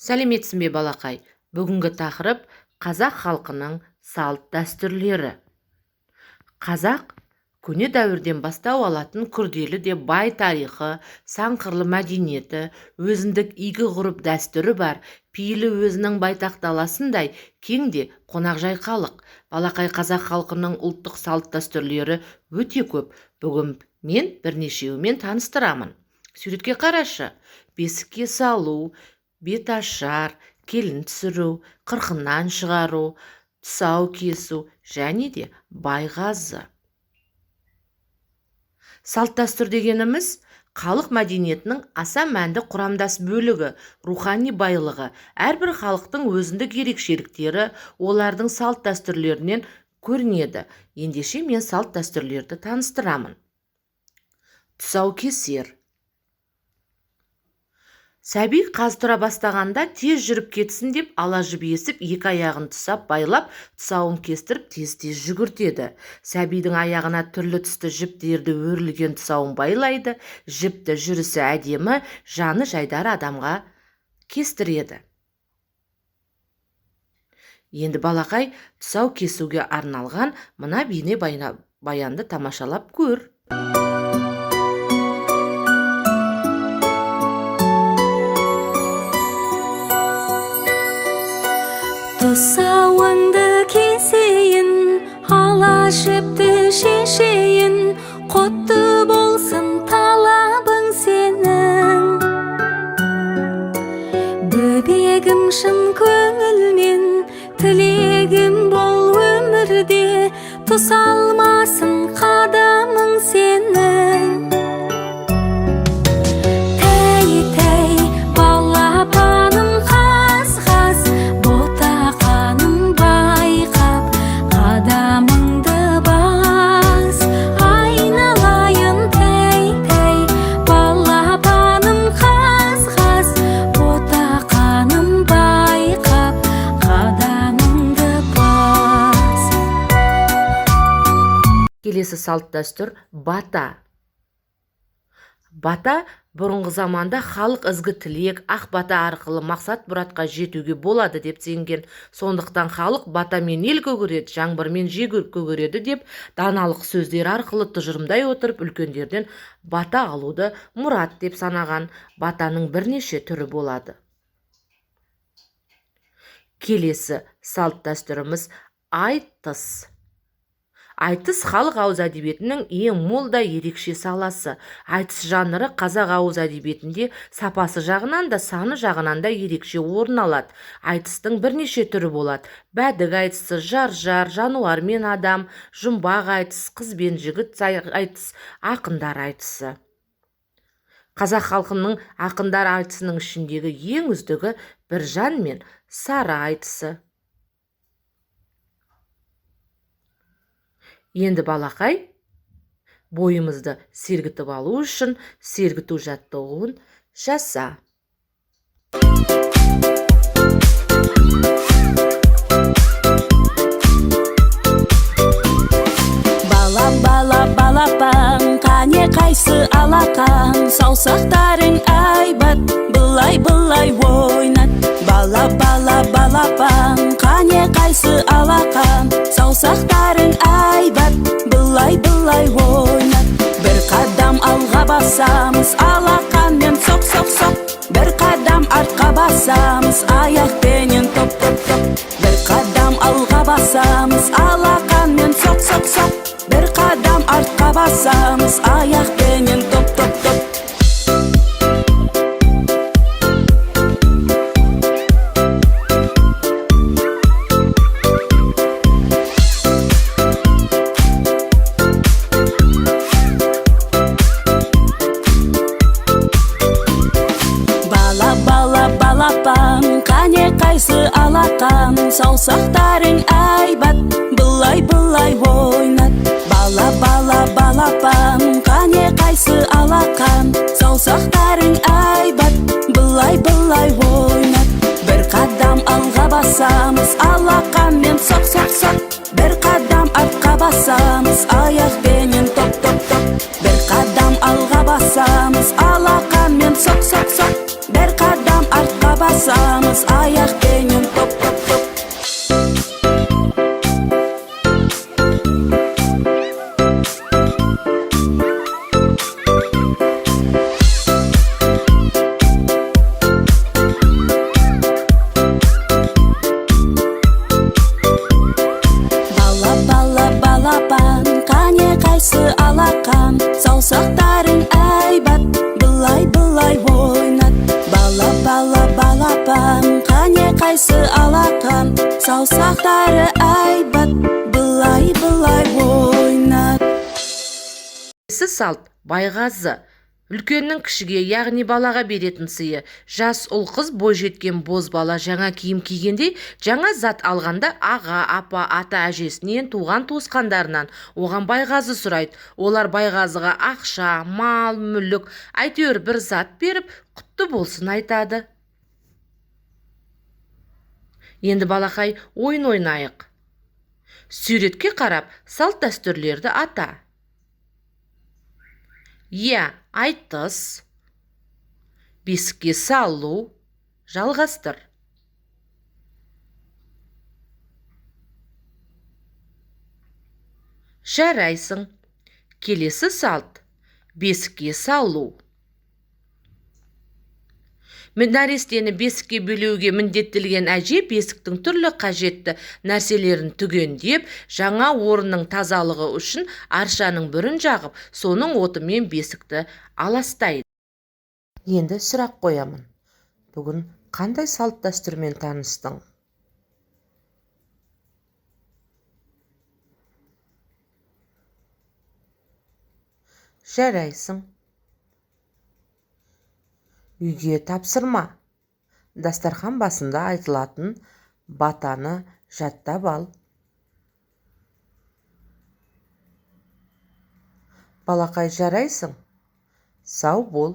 Сәлеметсің бе балақай? Бүгінгі тақырып қазақ халқының салт дәстүрлері. Қазақ көне дәуірден бастау алатын күрделі де бай тарихы, сан қырлы мәдениеті, өзіндік игі ғұрып дәстүрі бар, пейілі өзінің байтақ даласындай кең де қонақжай халық. Балақай, қазақ халқының ұлттық салт дәстүрлері өте көп. Бүгін мен бірнешеуімен таныстырамын. Суретке қарашы: бесікке салу, бет ашар, келін түсіру, қырқынан шығару, тұсау кесу және де байғазы. Салт дәстүр дегеніміз халық мәдениетінің аса мәнді құрамдас бөлігі, рухани байлығы. Әрбір халықтың өзіндік ерекшеліктері олардың салт дәстүрлерінен көрінеді. Ендеше мен салт дәстүрлерді таныстырамын. Тұсау кесер. Сәби қаз тұра бастағанда тез жүріп кетсін деп ала жіп есіп, екі аяғын тұсап байлап, тұсауын кестіріп тез-тез жүгіртеді. Сәбидің аяғына түрлі түсті жіптерді өрілген тұсауын байлайды. Жіпті жүрісі әдемі, жаны жайдары адамға кестіреді. Енді балақай, тұсау кесуге арналған мына бейне баянды тамашалап көр. Тұсауыңды кесейін, ала жіпті шешейін, құтты болсын талабың сенің. Бөбегім шын көңілмен, тілегім бол өмірде, тұсалмасын қадамың сенің. Келесі салт дәстүр бата. Бата бұрынғы заманда халық ізгі тілек, ақ бата арқылы мақсат мұратқа жетуге болады деп сенген. Сондықтан халық батамен ел көгереді, жаңбырмен жер көгереді деп даналық сөздер арқылы тұжырымдай отырып үлкендерден бата алуды мұрат деп санаған. Батаның бірнеше түрі болады. Келесі салт дәстүріміз айтыс. Айтыс халық ауыз әдебиетінің ең мол да ерекше саласы. Айтыс жанры қазақ ауыз әдебиетінде сапасы жағынан да саны жағынан да ерекше орын алады. Айтыстың бірнеше түрі болады. Бәдік айтысы, жар-жар, жануар мен адам, жұмбақ айтыс, қыз бен жігіт айтыс, ақындар айтысы. Қазақ халқының ақындар айтысының ішіндегі ең үздігі Біржан мен Сары айтысы. Енді балақай, бойымызды сергітіп алу үшін сергіту жаттығуын жаса. Бала балапан, қане қайсы алақан, саусақтарың айбат, былай ойнат. Бала балапан, қане қайсы алақан, саусақтарың айбат, былай ойнат. Бір қадам алға басамыз, алақанмен соқ. Бір қадам артқа басамыз, аяқпенен топ. Бір қадам алға басамыз, алақанмен соқ. Бір қадам артқа басамыз, аяқпенен топ. Балапан, қане қайсы алақан, саусақтарың айбат, былай ойнат. Балапан, қане қайсы алақан, саусақтарың айбат, былай ойнат. Бір қадам алға басамыз, алақанмен соқ. Бір қадам артқа басамыз, аяқпенен топ. Бір қадам алға басамыз, алақанмен соқ. Бір қадам артқа басамыз, басамыз аяқпенен топ топ топ. Балапан, қане қайсы алақан, саусақтарың әйбат, былай ойнат. Балапан, қане қайсы алақан, саусақтары әйбат, былай ойнат. Келесі салт байғазы. Үлкеннің кішіге, яғни балаға беретін сыйы. Жас ұл қыз бойжеткен бозбала жаңа киім кигенде, жаңа зат алғанда аға, апа, ата әжесінен, туған туысқандарынан оған байғазы сұрайды. Олар байғазыға ақша, мал, мүлік, әйтеуір бір зат беріп, құтты болсын айтады. Енді балақай ойын ойнайық. Суретке қарап, салт дәстүрлерді ата. Айтыс, бесікке салу, жалғастыр. Жарайсың. Келесі салт бесікке салу. Нәрестені бесікке бөлеуге міндеттелген әже бесіктің түрлі қажетті нәрселерін түгендеп, жаңа орынның тазалығы үшін аршаның бүрін жағып, соның отымен бесікті аластайды. Енді сұрақ қоямын. Бүгін қандай салт дәстүрмен таныстың? Жарайсың. Үйге тапсырма. Дастархан басында айтылатын батаны жаттап ал. Балақай жарайсың. Сау бол.